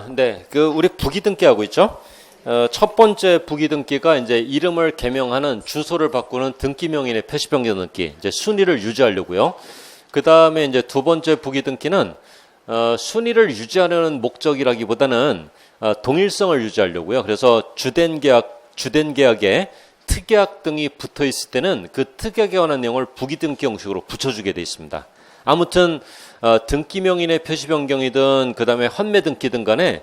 네. 우리 부기등기 하고 있죠? 첫 번째 부기등기가 이제 이름을 개명하는 주소를 바꾸는 등기명인의 표시변경 등기, 이제 순위를 유지하려고요. 그 다음에 이제 두 번째 부기등기는 순위를 유지하려는 목적이라기보다는 동일성을 유지하려고요. 그래서 주된 계약에 특약 등이 붙어 있을 때는 그 특약에 관한 내용을 부기등기 형식으로 붙여주게 되어 있습니다. 아무튼 등기명인의 표시 변경이든 그 다음에 환매등기든 간에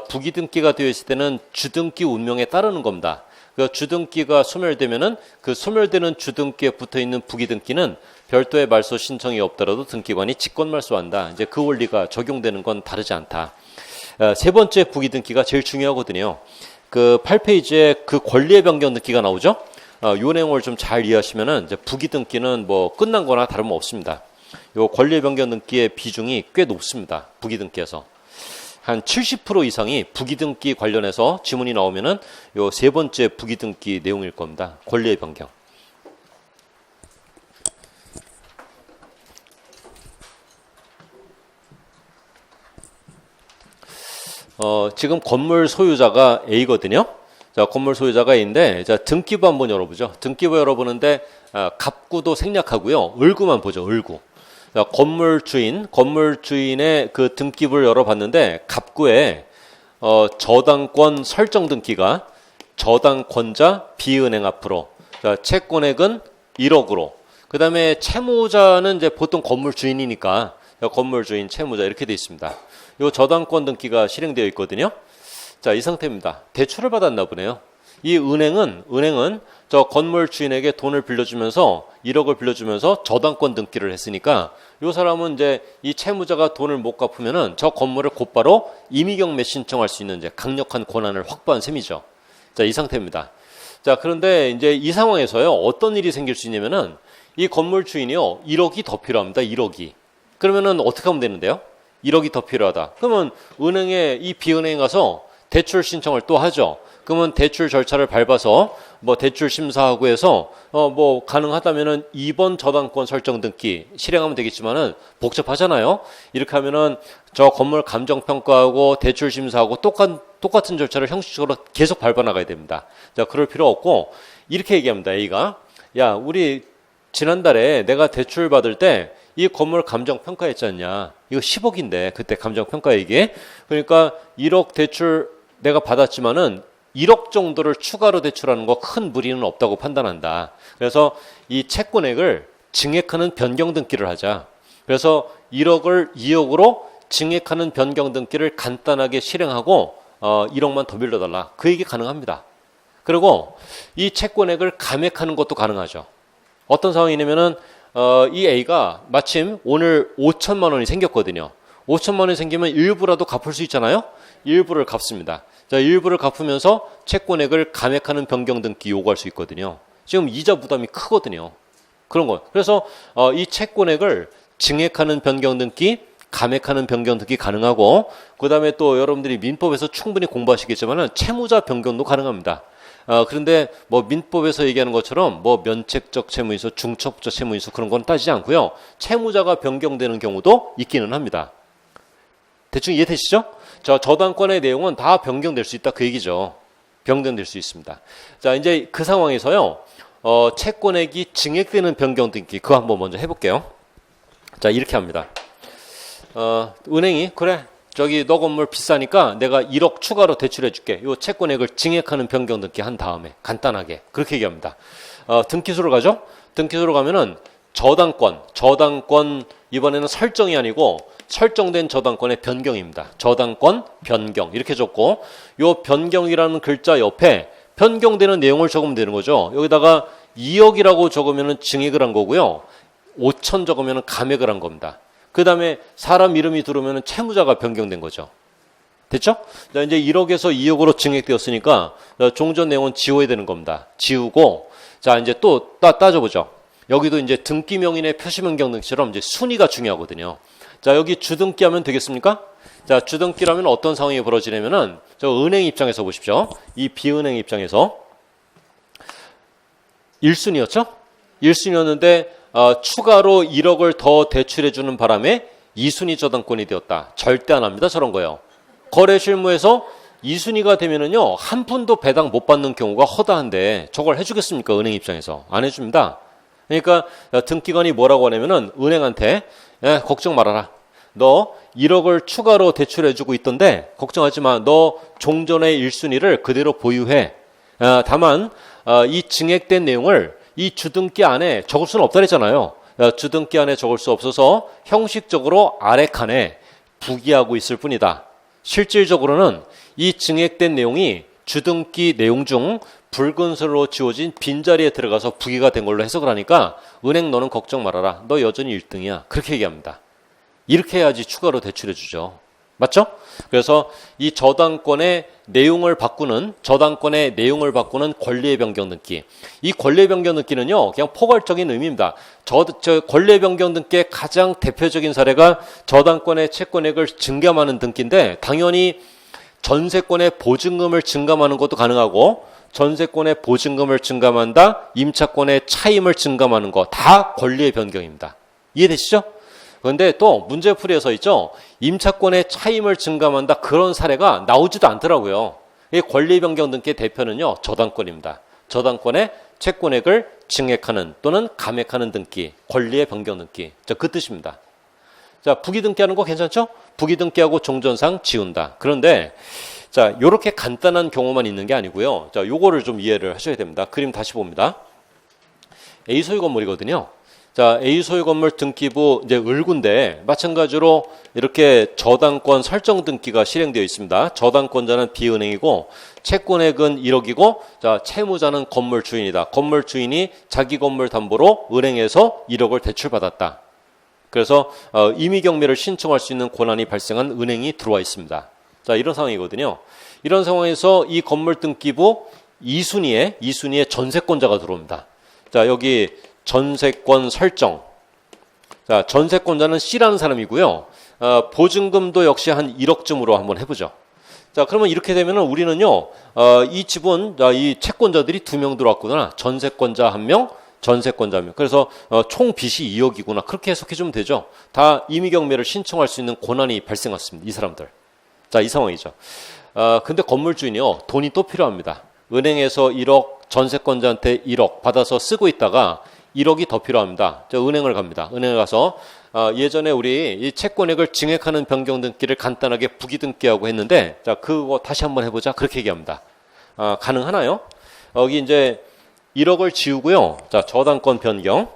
부기등기가 되어 있을 때는 주등기 운명에 따르는 겁니다. 그 주등기가 소멸되면은 그 소멸되는 주등기에 붙어 있는 부기등기는 별도의 말소 신청이 없더라도 등기관이 직권 말소한다. 이제 그 원리가 적용되는 건 다르지 않다. 세 번째 부기등기가 제일 중요하거든요. 그 8페이지에 그 권리의 변경 등기가 나오죠. 요 내용을 좀 잘 이해하시면은 이제 부기등기는 뭐 끝난 거나 다름없습니다. 요 권리의 변경 등기의 비중이 꽤 높습니다. 부기등기에서. 한 70% 이상이 부기등기 관련해서 지문이 나오면은 요 세 번째 부기등기 내용일 겁니다. 권리의 변경. 지금 건물 소유자가 A거든요. 자, 건물 소유자가 A인데, 자, 등기부 한번 열어보죠. 등기부 열어보는데, 갑구도 생략하고요. 을구만 보죠, 을구. 자, 건물 주인의 그 등기부를 열어봤는데, 갑구에, 저당권 설정 등기가 저당권자 비은행 앞으로, 자, 채권액은 1억으로, 그 다음에 채무자는 이제 보통 건물 주인이니까, 건물 주인, 채무자 이렇게 되어 있습니다. 요 저당권 등기가 실행되어 있거든요. 자, 이 상태입니다. 대출을 받았나 보네요. 이 은행은 저 건물 주인에게 돈을 빌려주면서 1억을 빌려주면서 저당권 등기를 했으니까 요 사람은 이제 이 채무자가 돈을 못 갚으면은 저 건물을 곧바로 임의경매 신청할 수 있는 이제 강력한 권한을 확보한 셈이죠. 자, 이 상태입니다. 자, 그런데 이제 이 상황에서요, 어떤 일이 생길 수 있냐면은 이 건물 주인이요, 1억이 더 필요합니다. 1억이. 그러면은 어떻게 하면 되는데요? 1억이 더 필요하다. 그러면 은행에 이 비은행에 가서 대출 신청을 또 하죠. 그러면 대출 절차를 밟아서 뭐 대출 심사하고 해서 뭐 가능하다면은 2번 저당권 설정 등기 실행하면 되겠지만은 복잡하잖아요. 이렇게 하면은 저 건물 감정 평가하고 대출 심사하고 똑같은 절차를 형식적으로 계속 밟아 나가야 됩니다. 자, 그럴 필요 없고 이렇게 얘기합니다. A가 야, 우리 지난달에 내가 대출 받을 때 이 건물 감정 평가했지 않냐. 이거 10억인데 그때 감정 평가 이게. 그러니까 1억 대출 내가 받았지만은 1억 정도를 추가로 대출하는 거 큰 무리는 없다고 판단한다. 그래서 이 채권액을 증액하는 변경 등기를 하자. 그래서 1억을 2억으로 증액하는 변경 등기를 간단하게 실행하고 1억만 더 빌려달라. 그 얘기 가능합니다. 그리고 이 채권액을 감액하는 것도 가능하죠. 어떤 상황이냐면은 이 A가 마침 오늘 5천만 원이 생겼거든요. 5천만 원이 생기면 일부라도 갚을 수 있잖아요. 일부를 갚습니다. 자, 일부를 갚으면서 채권액을 감액하는 변경 등기 요구할 수 있거든요. 지금 이자 부담이 크거든요. 그런 거. 그래서 이 채권액을 증액하는 변경 등기, 감액하는 변경 등기 가능하고, 그 다음에 또 여러분들이 민법에서 충분히 공부하시겠지만은 채무자 변경도 가능합니다. 그런데 뭐 민법에서 얘기하는 것처럼 뭐 면책적 채무인수, 중첩적 채무인수 그런 건 따지지 않고요. 채무자가 변경되는 경우도 있기는 합니다. 대충 이해되시죠? 저당권의 내용은 다 변경될 수 있다 그 얘기죠. 변경될 수 있습니다. 자, 이제 그 상황에서요. 채권액이 증액되는 변경 등기 그거 한번 먼저 해볼게요. 자, 이렇게 합니다. 은행이 그래. 저기 너 건물 비싸니까 내가 1억 추가로 대출해 줄게. 요 채권액을 증액하는 변경 등기 한 다음에 간단하게 그렇게 얘기합니다. 등기소를 가죠. 등기소로 가면은 저당권 이번에는 설정이 아니고 설정된 저당권의 변경입니다. 저당권 변경 이렇게 적고 요 변경이라는 글자 옆에 변경되는 내용을 적으면 되는 거죠. 여기다가 2억이라고 적으면은 증액을 한 거고요. 5천 적으면은 감액을 한 겁니다. 그 다음에 사람 이름이 들어오면 채무자가 변경된 거죠. 됐죠? 자, 이제 1억에서 2억으로 증액되었으니까 종전 내용은 지워야 되는 겁니다. 지우고, 자, 이제 또 따져보죠. 여기도 이제 등기명인의 표시변경 등처럼 이제 순위가 중요하거든요. 자, 여기 주등기 하면 되겠습니까? 자, 주등기라면 어떤 상황이 벌어지냐면은 저 은행 입장에서 보십시오. 이 비은행 입장에서 1순위였죠? 1순위였는데 추가로 1억을 더 대출해주는 바람에 2순위 저당권이 되었다. 절대 안 합니다. 저런 거요. 거래 실무에서 2순위가 되면은요, 한 푼도 배당 못 받는 경우가 허다한데 저걸 해주겠습니까? 은행 입장에서. 안 해줍니다. 그러니까 등기관이 뭐라고 하냐면은 은행한테 걱정 말아라. 너 1억을 추가로 대출해주고 있던데 걱정하지 마. 너 종전의 1순위를 그대로 보유해. 다만 이 증액된 내용을 이 주등기 안에 적을 수는 없다 그랬잖아요. 주등기 안에 적을 수 없어서 형식적으로 아래 칸에 부기하고 있을 뿐이다. 실질적으로는 이 증액된 내용이 주등기 내용 중 붉은 슬로 지워진 빈자리에 들어가서 부기가 된 걸로 해석을 하니까 은행 너는 걱정 말아라. 너 여전히 1등이야. 그렇게 얘기합니다. 이렇게 해야지 추가로 대출해 주죠. 맞죠? 그래서 이 저당권의 내용을 바꾸는 권리의 변경 등기. 이 권리의 변경 등기는요, 그냥 포괄적인 의미입니다. 저 권리의 변경 등기의 가장 대표적인 사례가 저당권의 채권액을 증감하는 등기인데, 당연히 전세권의 보증금을 증감하는 것도 가능하고, 전세권의 보증금을 증감한다, 임차권의 차임을 증감하는 거 다 권리의 변경입니다. 이해되시죠? 그런데 또 문제풀이에서 있죠. 임차권의 차임을 증감한다 그런 사례가 나오지도 않더라고요. 이 권리 변경 등기의 대표는요, 저당권입니다. 저당권의 채권액을 증액하는 또는 감액하는 등기, 권리의 변경 등기. 자, 그 뜻입니다. 자, 부기 등기하는 거 괜찮죠? 부기 등기하고 종전상 지운다. 그런데 자, 요렇게 간단한 경우만 있는 게 아니고요. 자, 요거를 좀 이해를 하셔야 됩니다. 그림 다시 봅니다. A 소유 건물이거든요. 자, A 소유 건물 등기부 이제 을구인데 마찬가지로 이렇게 저당권 설정 등기가 실행되어 있습니다. 저당권자는 B은행이고 채권액은 1억이고 자, 채무자는 건물 주인이다. 건물 주인이 자기 건물 담보로 은행에서 1억을 대출받았다. 그래서 임의 경매를 신청할 수 있는 권한이 발생한 은행이 들어와 있습니다. 자, 이런 상황이거든요. 이런 상황에서 이 건물 등기부 2순위에 전세권자가 들어옵니다. 자, 여기 전세권 설정. 자, 전세권자는 C라는 사람이고요. 보증금도 역시 한 1억쯤으로 한번 해보죠. 자, 그러면 이렇게 되면 우리는요, 이 집은, 이 채권자들이 2명 들어왔구나. 전세권자 1명, 전세권자 1명. 그래서 총 빚이 2억이구나. 그렇게 해석해주면 되죠. 다 임의경매를 신청할 수 있는 권한이 발생했습니다. 이 사람들. 자, 이 상황이죠. 근데 건물주인이요, 돈이 또 필요합니다. 은행에서 1억, 전세권자한테 1억 받아서 쓰고 있다가 1억이 더 필요합니다. 저 은행을 갑니다. 은행에 가서 예전에 우리 이 채권액을 증액하는 변경 등기를 간단하게 부기 등기하고 했는데 자, 그거 다시 한번 해보자. 그렇게 얘기합니다. 가능하나요? 여기 이제 1억을 지우고요. 자, 저당권 변경.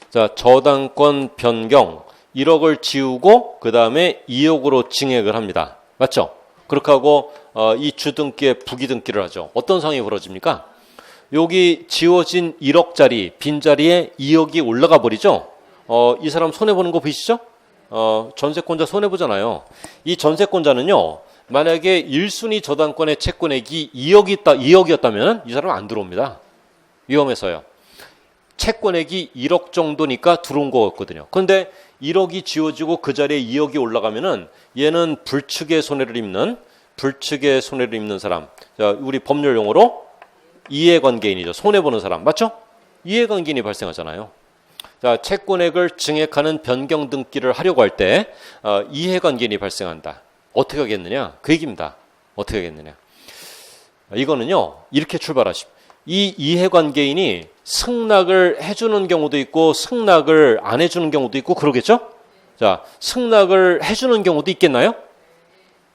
자, 저당권 변경 1억을 지우고 그 다음에 2억으로 증액을 합니다. 맞죠? 그렇게 하고 이 주등기에 부기 등기를 하죠. 어떤 상황이 벌어집니까? 여기 지워진 1억짜리 빈자리에 2억이 올라가 버리죠. 이 사람 손해보는 거 보이시죠? 전세권자 손해보잖아요. 이 전세권자는요, 만약에 1순위 저당권의 채권액이 2억이었다면 이 사람은 안 들어옵니다. 위험해서요. 채권액이 1억 정도니까 들어온 거였거든요. 그런데 1억이 지워지고 그 자리에 2억이 올라가면은 얘는 불측의 손해를 입는 사람. 자, 우리 법률 용어로 이해관계인이죠. 손해보는 사람. 맞죠? 이해관계인이 발생하잖아요. 자, 채권액을 증액하는 변경 등기를 하려고 할 때 이해관계인이 발생한다. 어떻게 하겠느냐? 그 얘기입니다. 어떻게 하겠느냐? 이거는요, 이렇게 출발하십시오. 이 이해관계인이 승낙을 해주는 경우도 있고 승낙을 안 해주는 경우도 있고 그러겠죠? 자, 승낙을 해주는 경우도 있겠나요?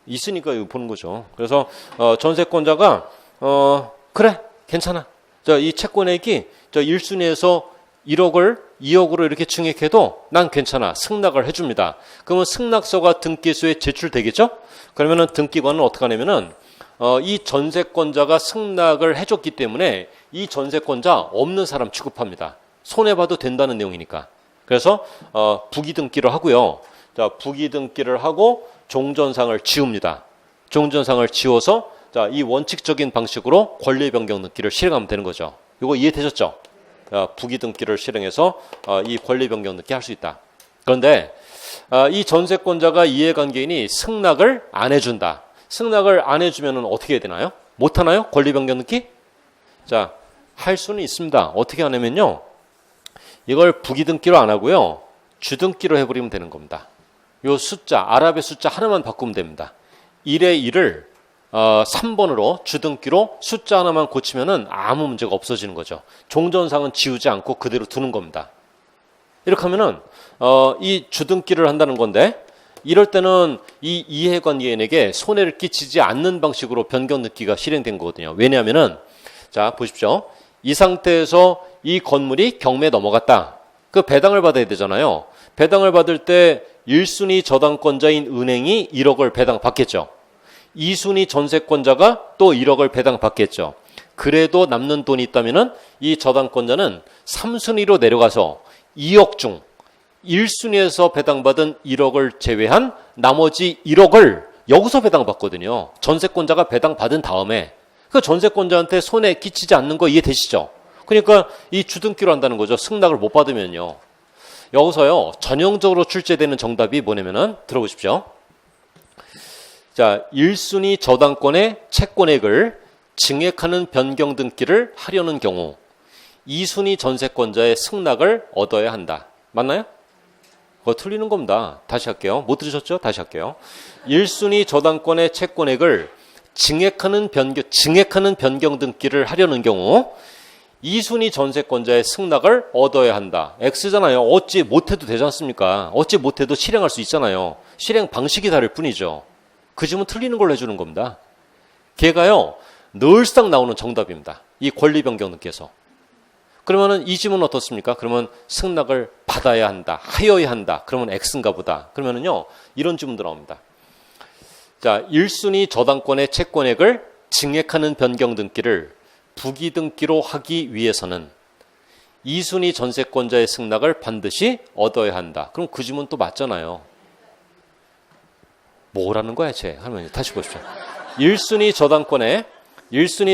있으니까 이거 보는 거죠. 그래서 전세권자가 그래 괜찮아. 자, 이 채권액이 1순위에서 1억을 2억으로 이렇게 증액해도 난 괜찮아. 승낙을 해줍니다. 그러면 승낙서가 등기소에 제출되겠죠? 그러면은 등기관은 어떻게 하냐면은 이 전세권자가 승낙을 해줬기 때문에 이 전세권자 없는 사람 취급합니다. 손해봐도 된다는 내용이니까. 그래서 부기 등기를 하고요. 자, 부기 등기를 하고 종전상을 지웁니다. 종전상을 지워서 자, 이 원칙적인 방식으로 권리 변경 등기를 실행하면 되는 거죠. 이거 이해되셨죠? 부기 등기를 실행해서 이 권리 변경 등기 할 수 있다. 그런데 이 전세권자가 이해관계인이 승낙을 안 해준다. 승낙을 안 해주면 어떻게 해야 되나요? 못하나요? 권리 변경 등기? 자, 할 수는 있습니다. 어떻게 하냐면요, 이걸 부기 등기로 안 하고요, 주등기로 해버리면 되는 겁니다. 요 숫자, 아랍의 숫자 하나만 바꾸면 됩니다. 1의 1을 3번으로 주등기로 숫자 하나만 고치면은 아무 문제가 없어지는 거죠. 종전상은 지우지 않고 그대로 두는 겁니다. 이렇게 하면은 이 주등기를 한다는 건데, 이럴 때는 이 이해관계인에게 손해를 끼치지 않는 방식으로 변경 등기가 실행된 거거든요. 왜냐하면은 자 보십시오. 이 상태에서 이 건물이 경매에 넘어갔다. 그 배당을 받아야 되잖아요. 배당을 받을 때 1순위 저당권자인 은행이 1억을 배당받겠죠. 2순위 전세권자가 또 1억을 배당받겠죠. 그래도 남는 돈이 있다면은 이 저당권자는 3순위로 내려가서 2억 중 1순위에서 배당받은 1억을 제외한 나머지 1억을 여기서 배당받거든요. 전세권자가 배당받은 다음에 그 전세권자한테 손해 끼치지 않는 거 이해되시죠? 그러니까 이 주등기로 한다는 거죠. 승낙을 못 받으면요. 여기서요, 전형적으로 출제되는 정답이 뭐냐면은 들어보십시오. 자, 1순위 저당권의 채권액을 증액하는 변경 등기를 하려는 경우 2순위 전세권자의 승낙을 얻어야 한다. 맞나요? 그거 틀리는 겁니다. 다시 할게요. 못 들으셨죠? 다시 할게요. 1순위 저당권의 채권액을 증액하는 변경 등기를 하려는 경우 2순위 전세권자의 승낙을 얻어야 한다. X잖아요. 얻지 못해도 되지 않습니까? 얻지 못해도 실행할 수 있잖아요. 실행 방식이 다를 뿐이죠. 그 질문 틀리는 걸로 해주는 겁니다. 걔가요, 늘상 나오는 정답입니다. 이 권리 변경 등기에서. 그러면은 이 질문은 어떻습니까? 그러면 승낙을 받아야 한다. 하여야 한다. 그러면 X인가 보다. 그러면은요, 이런 질문도 나옵니다. 자, 1순위 저당권의 채권액을 증액하는 변경 등기를 부기 등기로 하기 위해서는 2순위 전세권자의 승낙을 반드시 얻어야 한다. 그럼 그 질문 또 맞잖아요. 뭐라는 거야, 쟤? 하면 다시 보십시오. 1순위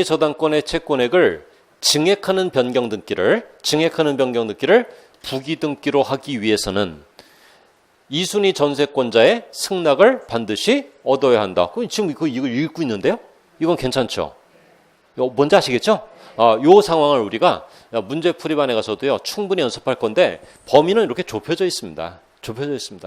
저당권의 채권액을 증액하는 변경 등기를 부기 등기로 하기 위해서는 2순위 전세권자의 승낙을 반드시 얻어야 한다. 지금 이걸 읽고 있는데요? 이건 괜찮죠? 뭔지 아시겠죠? 요 상황을 우리가 문제풀이반에 가서도요, 충분히 연습할 건데, 범위는 이렇게 좁혀져 있습니다.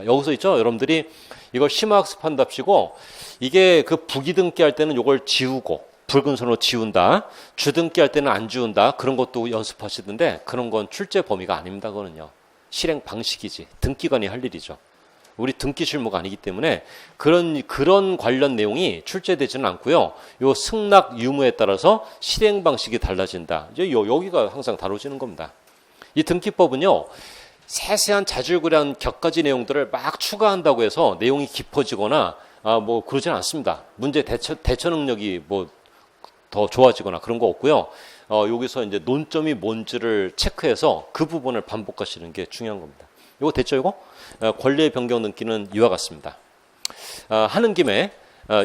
여기서 있죠? 여러분들이 이걸 심화학습한답시고, 이게 그 부기등기 할 때는 이걸 지우고, 붉은 선으로 지운다. 주등기 할 때는 안 지운다. 그런 것도 연습하시던데, 그런 건 출제 범위가 아닙니다. 그거는요. 실행 방식이지. 등기관이 할 일이죠. 우리 등기 실무가 아니기 때문에 그런 관련 내용이 출제되지는 않고요. 요 승낙 유무에 따라서 실행 방식이 달라진다. 이제 여기가 항상 다뤄지는 겁니다. 이 등기법은요, 세세한 자질구레한 격가지 내용들을 막 추가한다고 해서 내용이 깊어지거나 뭐 그러지는 않습니다. 문제 대처 능력이 뭐 더 좋아지거나 그런 거 없고요. 여기서 이제 논점이 뭔지를 체크해서 그 부분을 반복하시는 게 중요한 겁니다. 이거 됐죠, 이거? 권리의 변경 등기는 이와 같습니다. 하는 김에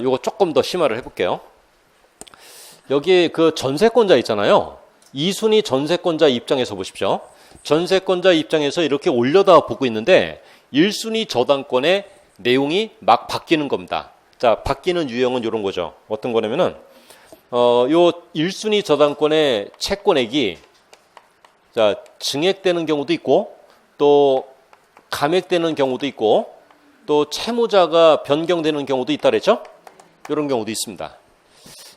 이거 조금 더 심화를 해볼게요. 여기 그 전세권자 있잖아요. 2순위 전세권자 입장에서 보십시오. 전세권자 입장에서 이렇게 올려다 보고 있는데 1순위 저당권의 내용이 막 바뀌는 겁니다. 자, 바뀌는 유형은 이런 거죠. 어떤 거냐면은 요 1순위 저당권의 채권액이 자, 증액되는 경우도 있고 또 감액되는 경우도 있고 또 채무자가 변경되는 경우도 있다 그랬죠? 이런 경우도 있습니다.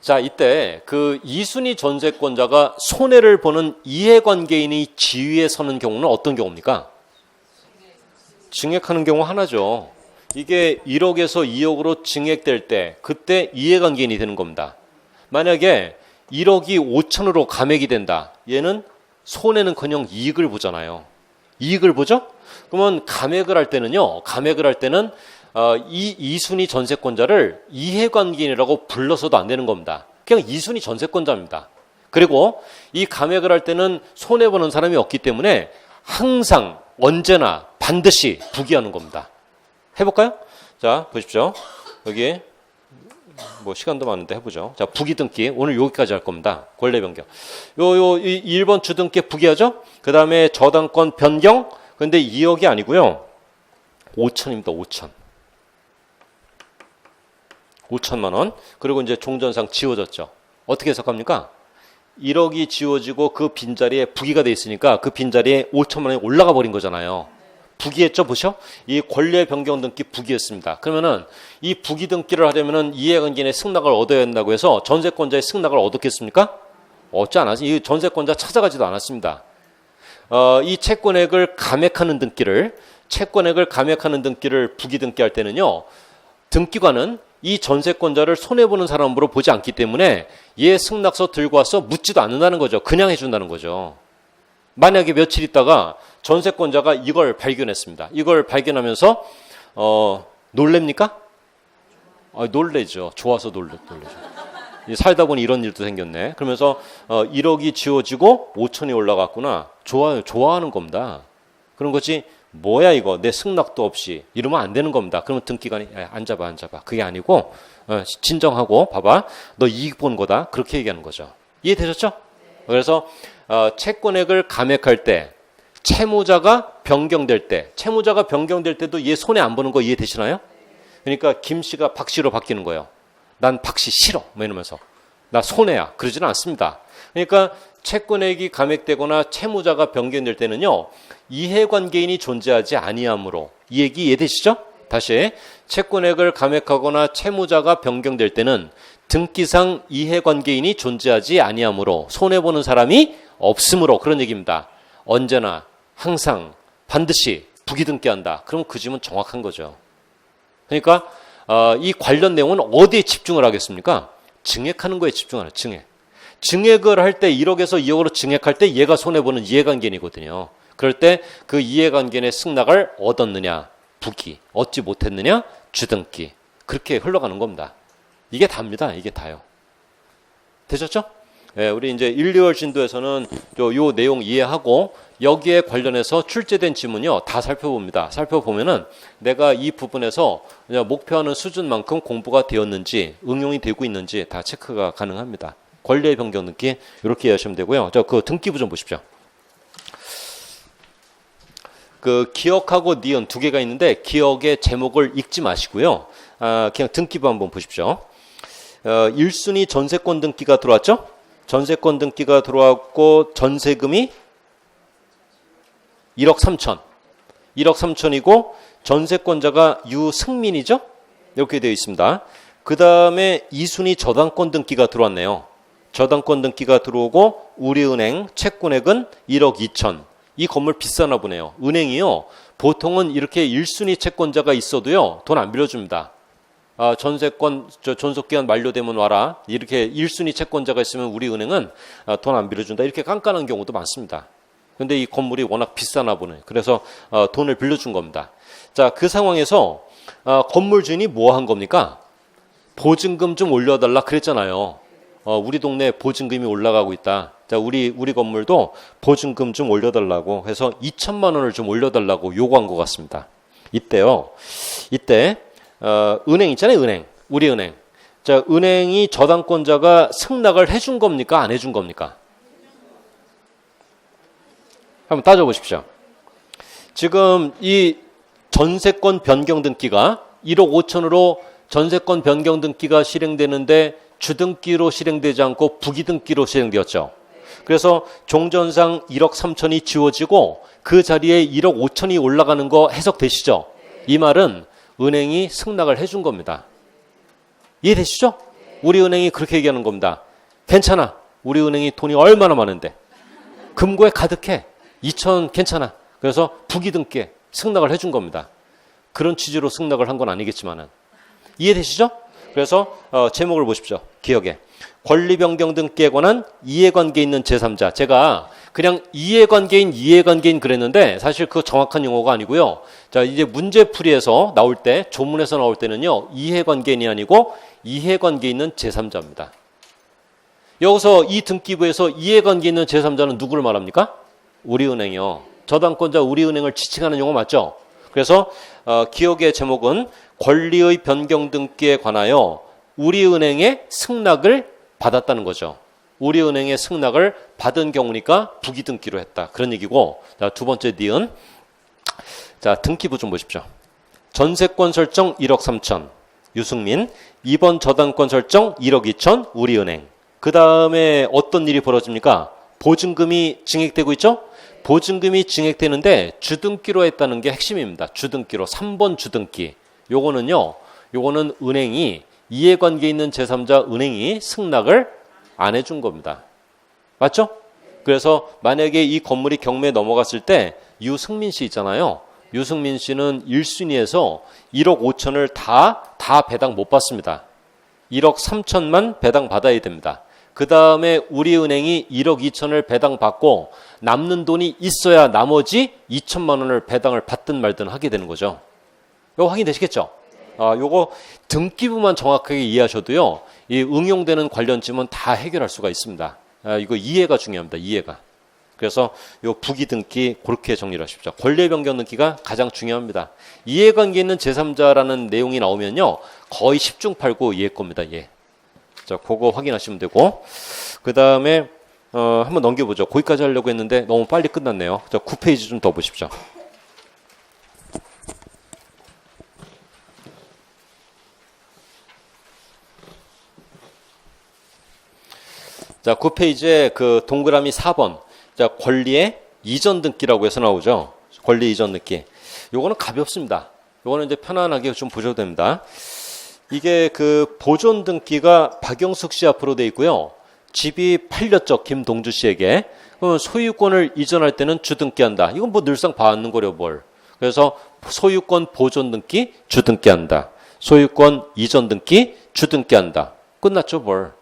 자, 이때 그 2순위 전세권자가 손해를 보는 이해관계인이 지위에 서는 경우는 어떤 경우입니까? 증액하는 경우 하나죠. 이게 1억에서 2억으로 증액될 때 그때 이해관계인이 되는 겁니다. 만약에 1억이 5천으로 감액이 된다. 얘는 손해는커녕 이익을 보잖아요. 이익을 보죠? 그러면 감액을 할 때는 이 2순위 전세권자를 이해관계인이라고 불러서도 안 되는 겁니다. 그냥 2순위 전세권자입니다. 그리고 이 감액을 할 때는 손해보는 사람이 없기 때문에 항상 언제나 반드시 부기하는 겁니다. 해볼까요? 자, 보십시오. 여기 뭐 시간도 많은데 해보죠. 자, 부기등기 오늘 여기까지 할 겁니다. 권리 변경. 요 1번 주등기 부기하죠. 그 다음에 저당권 변경. 근데 2억이 아니고요. 5천입니다. 5천. 5천만 원. 그리고 이제 종전상 지워졌죠. 어떻게 해석합니까? 1억이 지워지고 그 빈자리에 부기가 돼 있으니까 그 빈자리에 5천만 원이 올라가 버린 거잖아요. 부기했죠, 보셔? 이 권리의 변경 등기 부기했습니다. 그러면은 이 부기 등기를 하려면은 이해관계인의 승낙을 얻어야 한다고 해서 전세권자의 승낙을 얻었겠습니까? 얻지 않았지. 이 전세권자 찾아가지도 않았습니다. 이 채권액을 감액하는 등기를 부기 등기할 때는요, 등기관은 이 전세권자를 손해보는 사람으로 보지 않기 때문에 얘 승낙서 들고 와서 묻지도 않는다는 거죠. 그냥 해준다는 거죠. 만약에 며칠 있다가 전세권자가 이걸 발견했습니다. 이걸 발견하면서 놀랍니까? 놀래죠. 좋아서 놀래죠. 살다 보니 이런 일도 생겼네. 그러면서 1억이 지워지고 5천이 올라갔구나. 좋아요. 좋아하는 겁니다. 그런 거지. 뭐야 이거 내 승낙도 없이 이러면 안 되는 겁니다. 그러면 등기관이 앉아봐. 그게 아니고 진정하고 봐봐. 너 이익 본 거다. 그렇게 얘기하는 거죠. 이해되셨죠? 그래서 채권액을 감액할 때 채무자가 변경될 때도 얘 손해 안 보는 거 이해되시나요? 그러니까 김 씨가 박 씨로 바뀌는 거예요. 난 박 씨 싫어. 뭐 이러면서 나 손해야. 그러지는 않습니다. 그러니까 채권액이 감액되거나 채무자가 변경될 때는요. 이해관계인이 존재하지 아니하므로 이 얘기 이해되시죠? 다시 채권액을 감액하거나 채무자가 변경될 때는 등기상 이해관계인이 존재하지 아니하므로 손해보는 사람이 없으므로 그런 얘기입니다. 언제나 항상 반드시 부기등기한다. 그럼 그 집은 정확한 거죠. 그러니까 이 관련 내용은 어디에 집중을 하겠습니까? 증액하는 거에 집중하는 증액을 할 때 1억에서 2억으로 증액할 때 얘가 손해보는 이해관계인이거든요. 그럴 때 그 이해관계인의 승낙을 얻었느냐 부기, 얻지 못했느냐 주등기. 그렇게 흘러가는 겁니다. 이게 답니다. 이게 다요. 되셨죠? 네, 우리 이제 1, 2월 진도에서는 요 내용 이해하고 여기에 관련해서 출제된 지문요 다 살펴봅니다. 살펴보면은 내가 이 부분에서 목표하는 수준만큼 공부가 되었는지 응용이 되고 있는지 다 체크가 가능합니다. 권리의 변경 등기 이렇게 이해하시면 되고요. 그 등기부 좀 보십시오. 그 기억하고 니은 두 개가 있는데 기억의 제목을 읽지 마시고요. 그냥 등기부 한번 보십시오. 1순위 전세권 등기가 들어왔죠? 전세권 등기가 들어왔고 전세금이 1억 3천. 1억 3천이고 전세권자가 유승민이죠? 이렇게 되어 있습니다. 그 다음에 2순위 저당권 등기가 들어왔네요. 저당권 등기가 들어오고 우리은행 채권액은 1억 2천. 이 건물 비싸나 보네요. 은행이요. 보통은 이렇게 1순위 채권자가 있어도요. 돈 안 빌려줍니다. 전세권 존속기간 만료되면 와라. 이렇게 1순위 채권자가 있으면 우리 은행은 돈 안 빌려준다. 이렇게 깐깐한 경우도 많습니다. 근데 이 건물이 워낙 비싸나 보네. 그래서 돈을 빌려준 겁니다. 자, 그 상황에서 건물 주인이 뭐 한 겁니까? 보증금 좀 올려달라 그랬잖아요. 우리 동네 보증금이 올라가고 있다. 자, 우리 건물도 보증금 좀 올려달라고 해서 2천만 원을 좀 올려달라고 요구한 것 같습니다. 이때 은행 있잖아요, 은행. 우리 은행. 자, 은행이 저당권자가 승낙을 해준 겁니까? 안 해준 겁니까? 한번 따져보십시오. 지금 이 전세권 변경 등기가 1억 5천으로 전세권 변경 등기가 실행되는데 주등기로 실행되지 않고 부기등기로 실행되었죠. 그래서 종전상 1억 3천이 지워지고 그 자리에 1억 5천이 올라가는 거 해석되시죠? 이 말은 은행이 승낙을 해준 겁니다. 이해되시죠? 우리 은행이 그렇게 얘기하는 겁니다. 괜찮아. 우리 은행이 돈이 얼마나 많은데. 금고에 가득해. 2천 괜찮아. 그래서 부기등기에 승낙을 해준 겁니다. 그런 취지로 승낙을 한 건 아니겠지만은. 이해되시죠? 그래서 제목을 보십시오. 기억에. 권리변경 등기에 관한 이해관계 있는 제3자. 제가 그냥 이해관계인 그랬는데 사실 그 정확한 용어가 아니고요. 자, 이제 문제풀이에서 나올 때, 조문에서 나올 때는요. 이해관계인이 아니고 이해관계 있는 제3자입니다. 여기서 이 등기부에서 이해관계 있는 제3자는 누구를 말합니까? 우리은행이요. 저당권자 우리은행을 지칭하는 용어 맞죠? 그래서 기억의 제목은 권리의 변경 등기에 관하여 우리은행의 승낙을 받았다는 거죠. 우리은행의 승낙을 받은 경우니까 부기등기로 했다. 그런 얘기고. 자, 두 번째 니은. 자, 등기부 좀 보십시오. 전세권 설정 1억 3천. 유승민. 2번 저당권 설정 1억 2천. 우리은행. 그 다음에 어떤 일이 벌어집니까? 보증금이 증액되고 있죠? 보증금이 증액되는데 주등기로 했다는 게 핵심입니다. 주등기로 3번 주등기. 요거는 은행이 이해관계 있는 제3자 은행이 승낙을 안 해준 겁니다. 맞죠? 그래서 만약에 이 건물이 경매에 넘어갔을 때 유승민 씨 있잖아요. 유승민 씨는 1순위에서 1억 5천을 다 배당 못 받습니다. 1억 3천만 배당 받아야 됩니다. 그 다음에 우리은행이 1억 2천을 배당 받고 남는 돈이 있어야 나머지 2천만 원을 배당을 받든 말든 하게 되는 거죠. 이거 확인되시겠죠? 요거 등기부만 정확하게 이해하셔도요, 이 응용되는 관련 질문 다 해결할 수가 있습니다. 이거 이해가 중요합니다. 이해가. 그래서 요 부기 등기 그렇게 정리를 하십시오. 권리의 변경 등기가 가장 중요합니다. 이해관계 있는 제3자라는 내용이 나오면요, 거의 10중 8구 이해 겁니다. 예. 자, 그거 확인하시면 되고, 그 다음에 한번 넘겨보죠. 거기까지 하려고 했는데 너무 빨리 끝났네요. 자, 9페이지 좀 더 보십시오. 자, 9페이지에 그 동그라미 4번. 자, 권리의 이전 등기라고 해서 나오죠. 권리 이전 등기. 요거는 가볍습니다. 요거는 이제 편안하게 좀 보셔도 됩니다. 이게 그 보존 등기가 박영숙 씨 앞으로 돼 있고요. 집이 팔렸죠. 김동주 씨에게. 소유권을 이전할 때는 주등기한다. 이건 뭐 늘상 봐왔는 거려 뭘. 그래서 소유권 보존 등기, 주등기한다. 소유권 이전 등기, 주등기한다. 끝났죠, 뭘.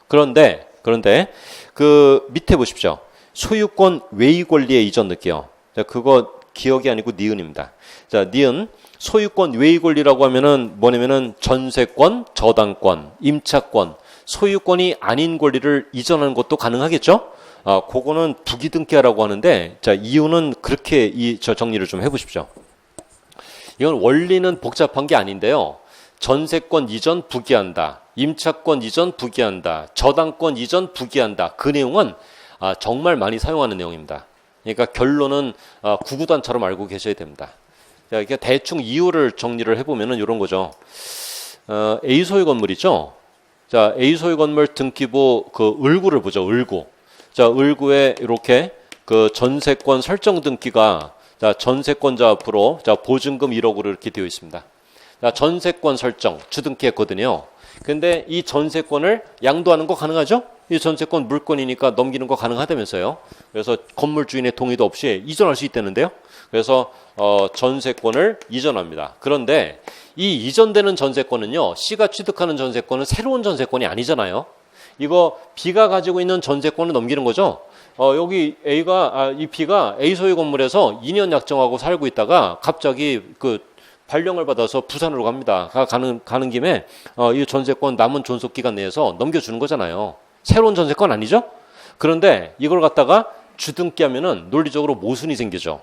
그런데 그 밑에 보십시오. 소유권 외의 권리의 이전 등기요. 자, 그거 기억이 아니고 니은입니다. 자, 니은. 소유권 외의 권리라고 하면은 뭐냐면은 전세권, 저당권, 임차권, 소유권이 아닌 권리를 이전하는 것도 가능하겠죠? 그거는 부기등기하라고 하는데, 자, 이유는 그렇게 저 정리를 좀 해보십시오. 이건 원리는 복잡한 게 아닌데요. 전세권 이전 부기한다. 임차권 이전 부기한다. 저당권 이전 부기한다. 그 내용은 정말 많이 사용하는 내용입니다. 그러니까 결론은 구구단처럼 알고 계셔야 됩니다. 자, 이렇게 대충 이유를 정리를 해보면은 이런 거죠. A 소유 건물이죠. 자, A 소유 건물 등기부 그 을구를 보죠. 을구. 자, 을구에 이렇게 그 전세권 설정 등기가 자, 전세권자 앞으로 자, 보증금 1억으로 이렇게 되어 있습니다. 자, 전세권 설정 주등기했거든요. 근데 이 전세권을 양도하는 거 가능하죠? 이 전세권 물권이니까 넘기는 거 가능하다면서요. 그래서 건물 주인의 동의도 없이 이전할 수 있다는데요. 그래서 전세권을 이전합니다. 그런데 이 이전되는 전세권은요, C가 취득하는 전세권은 새로운 전세권이 아니잖아요. 이거 B가 가지고 있는 전세권을 넘기는 거죠. 여기 이 B가 A 소유 건물에서 2년 약정하고 살고 있다가 갑자기 그 발령을 받아서 부산으로 갑니다. 가는 김에 이 전세권 남은 존속 기간 내에서 넘겨주는 거잖아요. 새로운 전세권 아니죠? 그런데 이걸 갖다가 주등기하면은 논리적으로 모순이 생기죠.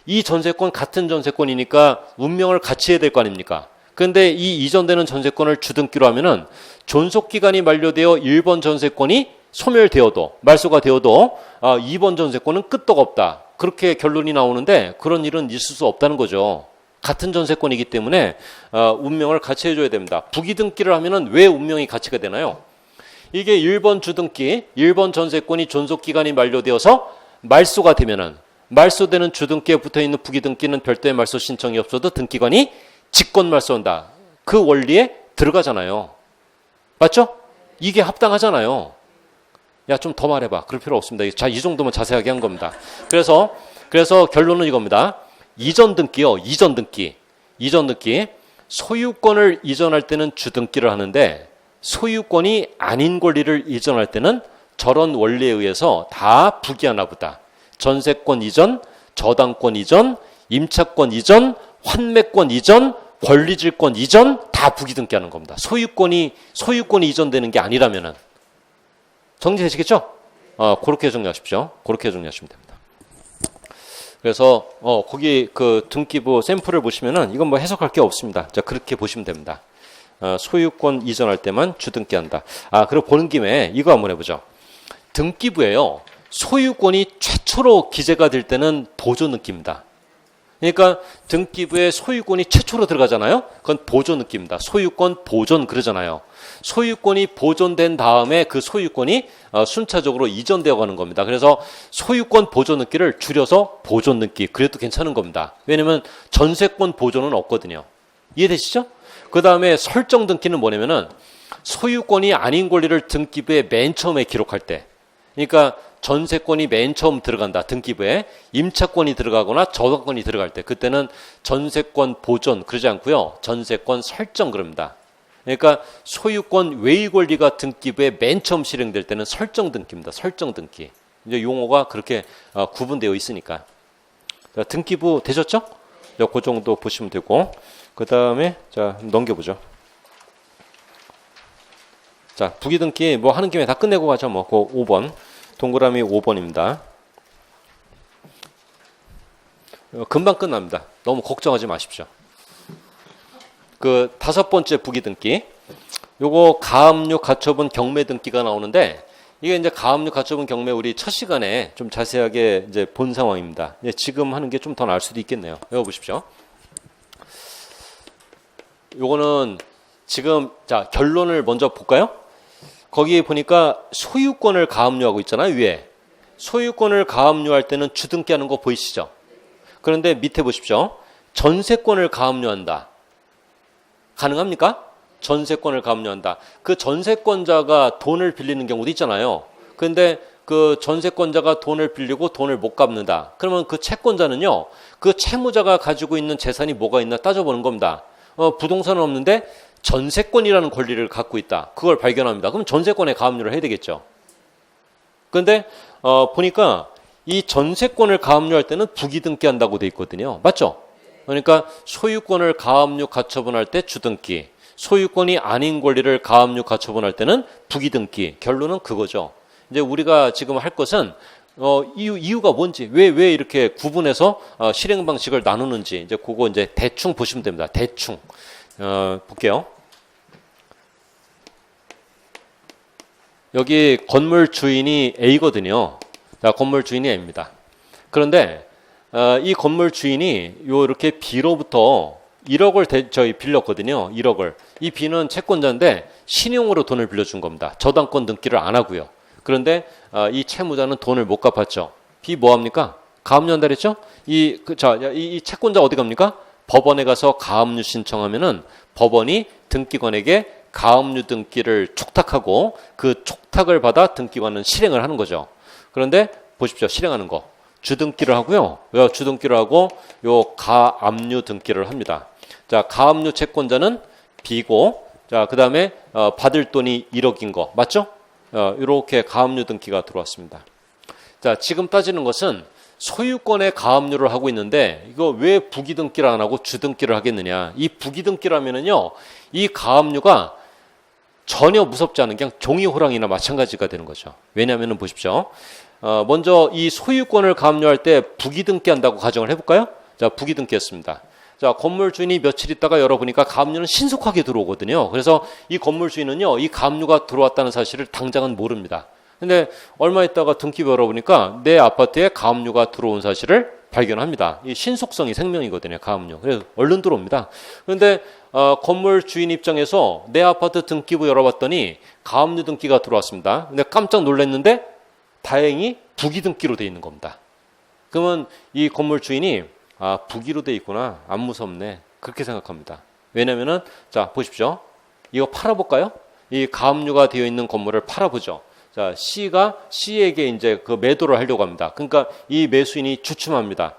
이 전세권 같은 전세권이니까 운명을 같이 해야 될 거 아닙니까? 그런데 이 이전되는 전세권을 주등기로 하면은 존속 기간이 만료되어 1번 전세권이 소멸되어도 말소가 되어도 2번 전세권은 끄떡 없다. 그렇게 결론이 나오는데 그런 일은 있을 수 없다는 거죠. 같은 전세권이기 때문에 운명을 같이 해줘야 됩니다. 부기등기를 하면은 왜 운명이 같이가 되나요? 이게 1번 주등기, 1번 전세권이 존속기간이 만료되어서 말소가 되면은 말소되는 주등기에 붙어있는 부기등기는 별도의 말소 신청이 없어도 등기관이 직권 말소한다. 그 원리에 들어가잖아요. 맞죠? 이게 합당하잖아요. 야, 좀 더 말해봐. 그럴 필요 없습니다. 자, 이 정도면 자세하게 한 겁니다. 그래서 결론은 이겁니다. 이전 등기요. 이전 등기. 소유권을 이전할 때는 주등기를 하는데 소유권이 아닌 권리를 이전할 때는 저런 원리에 의해서 다 부기하나 보다. 전세권 이전, 저당권 이전, 임차권 이전, 환매권 이전, 권리질권 이전 다 부기등기하는 겁니다. 소유권이 이전되는 게 아니라면은 정리되시겠죠? 그렇게 정리하십시오. 그렇게 정리하시면 됩니다. 그래서 거기 그 등기부 샘플을 보시면은 이건 뭐 해석할 게 없습니다. 자, 그렇게 보시면 됩니다. 소유권 이전할 때만 주등기한다. 그리고 보는 김에 이거 한번 해보죠. 등기부에요. 소유권이 최초로 기재가 될 때는 보존 등기입니다. 그러니까 등기부에 소유권이 최초로 들어가잖아요. 그건 보존 느낌입니다. 소유권 보존 그러잖아요. 소유권이 보존된 다음에 그 소유권이 순차적으로 이전되어 가는 겁니다. 그래서 소유권 보존 느끼를 줄여서 보존 느끼 그래도 괜찮은 겁니다. 왜냐면 전세권 보존은 없거든요. 이해되시죠? 그 다음에 설정 등기는 뭐냐면은 소유권이 아닌 권리를 등기부에 맨 처음에 기록할 때, 그러니까 전세권이 맨 처음 들어간다. 등기부에 임차권이 들어가거나 저당권이 들어갈 때 그때는 전세권 보존 그러지 않고요. 전세권 설정 그럽니다. 그러니까 소유권 외의 권리가 등기부에 맨 처음 실행될 때는 설정 등기입니다. 설정 등기. 이제 용어가 그렇게 구분되어 있으니까. 자, 등기부 되셨죠? 그 정도 보시면 되고 그 다음에 자 넘겨보죠. 자 부기등기 뭐 하는 김에 다 끝내고 가죠. 뭐 그 5번. 동그라미 5번입니다. 금방 끝납니다. 너무 걱정하지 마십시오. 그 5번째 부기등기. 요거 가압류 가처분 경매 등기가 나오는데 이게 이제 가압류 가처분 경매 우리 첫 시간에 좀 자세하게 이제 본 상황입니다. 지금 하는 게 좀 더 나을 수도 있겠네요. 외워 보십시오. 요거는 지금 자 결론을 먼저 볼까요? 거기에 보니까 소유권을 가압류하고 있잖아요. 위에. 소유권을 가압류할 때는 주등기하는 거 보이시죠? 그런데 밑에 보십시오. 전세권을 가압류한다. 가능합니까? 전세권을 가압류한다. 그 전세권자가 돈을 빌리는 경우도 있잖아요. 그런데 그 전세권자가 돈을 빌리고 돈을 못 갚는다. 그러면 그 채권자는요. 그 채무자가 가지고 있는 재산이 뭐가 있나 따져보는 겁니다. 부동산은 없는데 전세권이라는 권리를 갖고 있다. 그걸 발견합니다. 그럼 전세권에 가압류를 해야 되겠죠. 그런데 보니까 이 전세권을 가압류할 때는 부기등기한다고 돼 있거든요. 맞죠? 그러니까 소유권을 가압류 가처분할 때 주등기, 소유권이 아닌 권리를 가압류 가처분할 때는 부기등기. 결론은 그거죠. 이제 우리가 지금 할 것은 이유가 뭔지, 왜 이렇게 구분해서 실행 방식을 나누는지 이제 그거 이제 대충 보시면 됩니다. 대충. 볼게요. 여기 건물 주인이 A거든요. 자, 건물 주인이 A입니다. 그런데 이 건물 주인이 이렇게 B로부터 1억을 저희 빌렸거든요. 1억을. 이 B는 채권자인데 신용으로 돈을 빌려준 겁니다. 저당권 등기를 안 하고요. 그런데 이 채무자는 돈을 못 갚았죠. B 뭐 합니까? 가압류한다 그랬죠? 이 채권자 어디 갑니까? 법원에 가서 가압류 신청하면은 법원이 등기관에게 가압류 등기를 촉탁하고 그 촉탁을 받아 등기관은 실행을 하는 거죠. 그런데 보십시오. 실행하는 거. 주등기를 하고요. 주등기를 하고 요 가압류 등기를 합니다. 자, 가압류 채권자는 B고 자, 그다음에 받을 돈이 1억인 거. 맞죠? 이렇게 가압류 등기가 들어왔습니다. 자, 지금 따지는 것은 소유권의 가압류를 하고 있는데 이거 왜 부기등기를 안 하고 주등기를 하겠느냐. 이 부기등기라면은요. 이 가압류가 전혀 무섭지 않은 그냥 종이 호랑이나 마찬가지가 되는 거죠. 왜냐하면 보십시오. 먼저 이 소유권을 가압류할 때 부기등기 한다고 가정을 해볼까요? 자, 부기등기 했습니다. 자, 건물 주인이 며칠 있다가 열어보니까 가압류는 신속하게 들어오거든요. 그래서 이 건물 주인은요. 이 가압류가 들어왔다는 사실을 당장은 모릅니다. 근데 얼마 있다가 등기부 열어보니까 내 아파트에 가압류가 들어온 사실을 발견합니다. 이 신속성이 생명이거든요. 가압류. 그래서 얼른 들어옵니다. 그런데 건물 주인 입장에서 내 아파트 등기부 열어봤더니 가압류 등기가 들어왔습니다. 근데 깜짝 놀랐는데 다행히 부기등기로 돼 있는 겁니다. 그러면 이 건물 주인이 부기로 돼 있구나. 안 무섭네. 그렇게 생각합니다. 왜냐면은 자 보십시오. 이거 팔아볼까요? 이 가압류가 되어 있는 건물을 팔아보죠. 자, C에게 이제 그 매도를 하려고 합니다. 그러니까 이 매수인이 주춤합니다.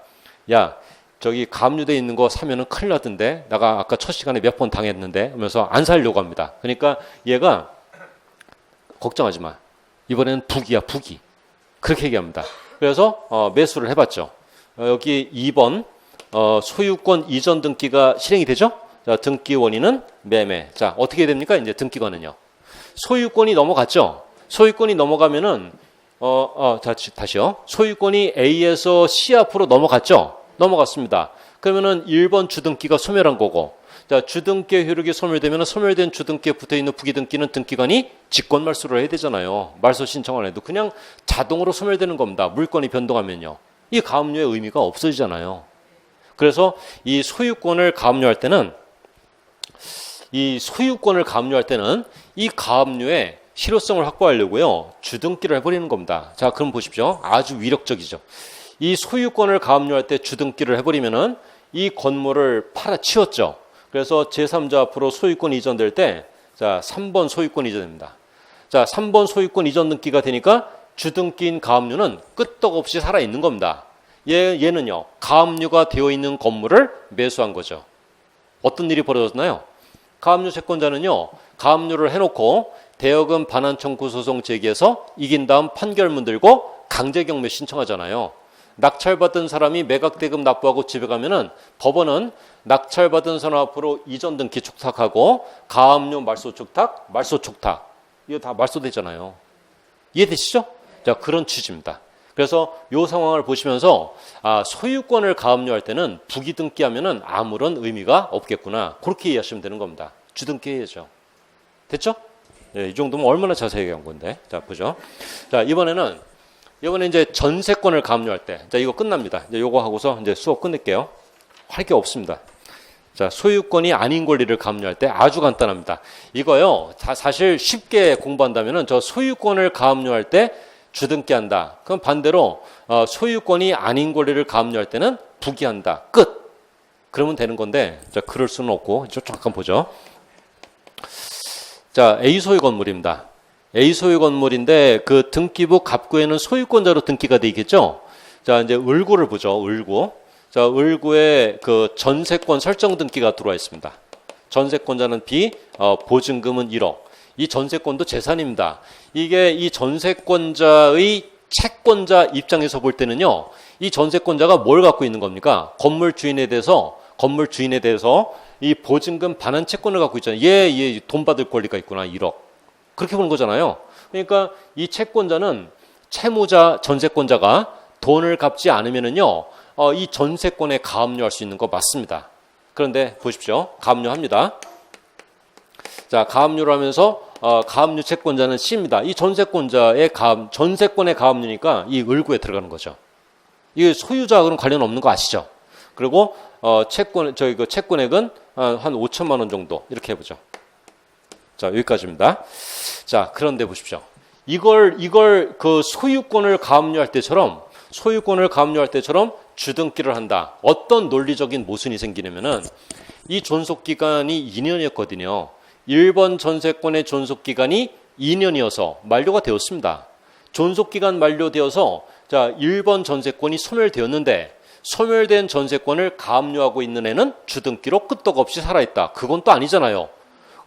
야, 저기 가압류돼 있는 거 사면은 큰일 나던데. 내가 아까 첫 시간에 몇 번 당했는데. 하면서 안 살려고 합니다. 그러니까 얘가 걱정하지 마. 이번에는 부기야, 부기. 그렇게 얘기합니다. 그래서 매수를 해봤죠. 여기 2번 소유권 이전 등기가 실행이 되죠. 자, 등기 원인은 매매. 자, 어떻게 됩니까? 이제 등기관은요. 소유권이 넘어갔죠. 소유권이 넘어가면은 다시요. 소유권이 A에서 C 앞으로 넘어갔죠. 넘어갔습니다. 그러면은 1번 주등기가 소멸한 거고, 자, 주등기의 효력이 소멸되면 소멸된 주등기에 붙어있는 부기등기는 등기관이 직권 말소를 해야 되잖아요. 말소 신청을 해도 그냥 자동으로 소멸되는 겁니다. 물건이 변동하면요. 이 가압류의 의미가 없어지잖아요. 그래서 이 소유권을 가압류할 때는 이 가압류의 실효성을 확보하려고요. 주등기를 해버리는 겁니다. 자, 그럼 보십시오. 아주 위력적이죠. 이 소유권을 가압류할 때 주등기를 해버리면은 이 건물을 팔아치웠죠. 그래서 제3자 앞으로 소유권 이전될 때, 자, 3번 소유권 이전입니다. 자, 3번 소유권 이전 등기가 되니까 주등기인 가압류는 끄떡없이 살아있는 겁니다. 얘는요, 가압류가 되어 있는 건물을 매수한 거죠. 어떤 일이 벌어졌나요? 가압류 채권자는요, 가압류를 해놓고 대여금 반환 청구 소송 제기해서 이긴 다음 판결문 들고 강제경매 신청하잖아요. 낙찰받은 사람이 매각대금 납부하고 집에 가면은 법원은 낙찰받은 사람 앞으로 이전 등기 촉탁하고 가압류 말소 촉탁, 이거 다 말소되잖아요. 이해되시죠? 자, 그런 취지입니다. 그래서 이 상황을 보시면서 소유권을 가압류할 때는 부기등기하면은 아무런 의미가 없겠구나. 그렇게 이해하시면 되는 겁니다. 주등기해야죠. 됐죠? 네, 이 정도면 얼마나 자세히 얘기한 건데. 자, 보죠. 자, 이번에 이제 전세권을 가압류할 때. 자, 이거 끝납니다. 이제 요거 하고서 이제 수업 끝낼게요. 할 게 없습니다. 자, 소유권이 아닌 권리를 가압류할 때 아주 간단합니다. 이거요, 사실 쉽게 공부한다면은 저 소유권을 가압류할 때 주등기한다. 그럼 반대로 소유권이 아닌 권리를 가압류할 때는 부기한다. 끝. 그러면 되는 건데, 자, 그럴 수는 없고, 이쪽 잠깐 보죠. 자, A 소유 건물입니다. A 소유 건물인데 그 등기부 갑구에는 소유권자로 등기가 돼 있겠죠. 자, 이제 을구를 보죠. 을구. 자, 을구에 그 전세권 설정 등기가 들어와 있습니다. 전세권자는 B, 보증금은 1억. 이 전세권도 재산입니다. 이게 이 전세권자의 채권자 입장에서 볼 때는요, 이 전세권자가 뭘 갖고 있는 겁니까? 건물 주인에 대해서 이 보증금 반환 채권을 갖고 있잖아요. 얘 돈 받을 권리가 있구나, 1억. 그렇게 보는 거잖아요. 그러니까 이 채권자는 채무자, 전세권자가 돈을 갚지 않으면은요, 이 전세권에 가압류할 수 있는 거 맞습니다. 그런데 보십시오. 가압류합니다. 자, 가압류를 하면서 가압류 채권자는 C입니다. 이 전세권자의 전세권의 가압류니까 이 을구에 들어가는 거죠. 이게 소유자하고는 관련 없는 거 아시죠? 그리고 채권액은 한 5천만 원 정도 이렇게 해보죠. 자, 여기까지입니다. 자, 그런데 보십시오. 이걸 그 소유권을 가압류할 때처럼 주등기를 한다. 어떤 논리적인 모순이 생기냐면은 이 존속기간이 2년이었거든요. 1번 전세권의 존속기간이 2년이어서 만료가 되었습니다. 존속기간 만료되어서 자, 1번 전세권이 소멸되었는데 소멸된 전세권을 가압류하고 있는 애는 주등기로 끄떡없이 살아있다. 그건 또 아니잖아요.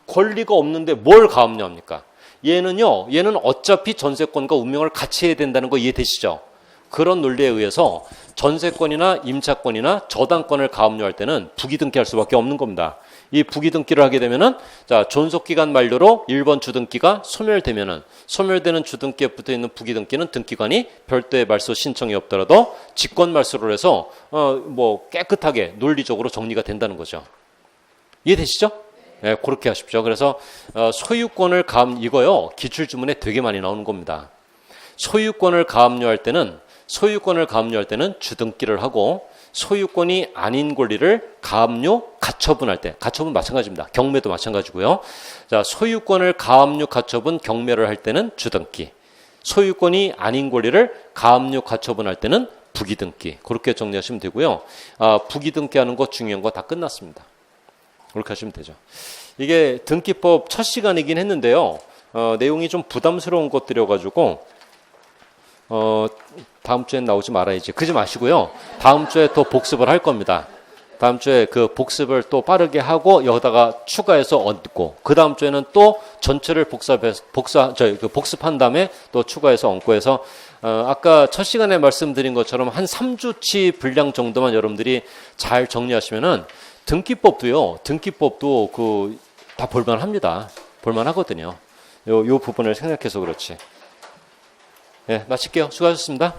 권리가 없는데 뭘 가압류합니까? 얘는 어차피 전세권과 운명을 같이 해야 된다는 거 이해되시죠? 그런 논리에 의해서 전세권이나 임차권이나 저당권을 가압류할 때는 부기등기할 수밖에 없는 겁니다. 이 부기등기를 하게 되면은 자, 존속기간 만료로 1번 주등기가 소멸되면은 소멸되는 주등기에 붙어 있는 부기등기는 등기관이 별도의 말소 신청이 없더라도 직권 말소를 해서 깨끗하게 논리적으로 정리가 된다는 거죠. 이해되시죠? 네, 그렇게 하십시오. 그래서 소유권을 이거요, 기출주문에 되게 많이 나오는 겁니다. 소유권을 가압류할 때는 주등기를 하고 소유권이 아닌 권리를 가압류 가처분할 때, 가처분 마찬가지입니다. 경매도 마찬가지고요. 자, 소유권을 가압류 가처분 경매를 할 때는 주등기, 소유권이 아닌 권리를 가압류 가처분할 때는 부기등기. 그렇게 정리하시면 되고요. 부기등기하는 거 중요한 거 다 끝났습니다. 그렇게 하시면 되죠. 이게 등기법 첫 시간이긴 했는데요. 내용이 좀 부담스러운 것들이어가지고 다음 주엔 나오지 말아야지. 그러지 마시고요. 다음 주에 또 복습을 할 겁니다. 다음 주에 그 복습을 또 빠르게 하고 여기다가 추가해서 얹고 그 다음 주에는 또 전체를 복습한 다음에 또 추가해서 얹고 해서 아까 첫 시간에 말씀드린 것처럼 한 3주치 분량 정도만 여러분들이 잘 정리하시면은 등기법도 다 볼만합니다. 볼만하거든요. 요 부분을 생각해서 그렇지. 네, 마칠게요. 수고하셨습니다.